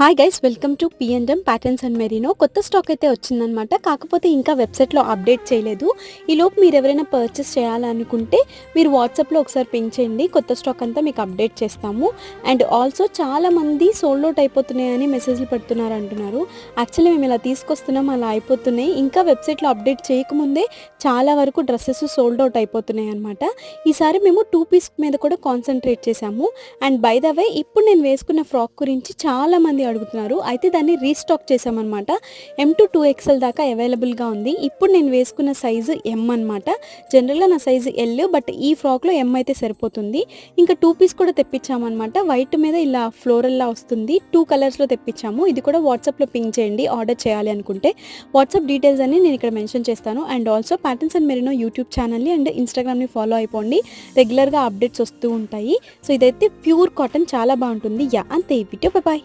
Hi guys, welcome to PNM patterns and Merino. కొత్త stock అయితే వచ్చిందనమాట. కాకపోతే ఇంకా వెబ్సైట్లో అప్డేట్ చేయలేదు. ఈలోపు మీరు ఎవరైనా పర్చేస్ చేయాలనుకుంటే మీరు వాట్సాప్లో ఒకసారి పింక్ చేయండి. కొత్త స్టాక్ అంతా మీకు అప్డేట్ చేస్తాము. అండ్ ఆల్సో చాలామంది సోల్డ్ అవుట్ అయిపోతున్నాయని మెసేజ్లు పెడుతున్నారు అంటున్నారు. యాక్చువల్లీ మేము ఇలా తీసుకొస్తున్నాం, అలా అయిపోతున్నాయి. ఇంకా వెబ్సైట్లో అప్డేట్ చేయకముందే చాలా వరకు డ్రెస్సెస్ సోల్డ్ అవుట్ అయిపోతున్నాయి అనమాట. ఈసారి మేము 2 పీస్ మీద కూడా కాన్సన్ట్రేట్ చేశాము. అండ్ బై ద వే, ఇప్పుడు నేను వేసుకున్న ఫ్రాక్ గురించి చాలామంది అడుగుతున్నారు. అయితే దాన్ని రీస్టాక్ చేసామన్నమాట. M to 2XL దాకా అవైలబుల్గా ఉంది. ఇప్పుడు నేను వేసుకున్న సైజు M అనమాట. జనరల్గా నా సైజు L, బట్ ఈ ఫ్రాక్లో M అయితే సరిపోతుంది. ఇంకా 2 పీస్ కూడా తెప్పించామన్నమాట. వైట్ మీద ఇలా ఫ్లోరల్లా వస్తుంది. 2 కలర్స్లో తెప్పించాము. ఇది కూడా వాట్సాప్లో పింక్ చేయండి ఆర్డర్ చేయాలి అనుకుంటే. వాట్సాప్ డీటెయిల్స్ అన్ని నేను ఇక్కడ మెన్షన్ చేస్తాను. And also patterns and Merino YouTube ఛానల్ని అండ్ ఇన్స్టాగ్రామ్ని ఫాలో అయిపోండి. రెగ్యులర్గా అప్డేట్స్ వస్తూ ఉంటాయి. సో ఇదైతే ప్యూర్ కాటన్, చాలా బాగుంటుంది. అంతే. ఈ వీడియో. బాయ్.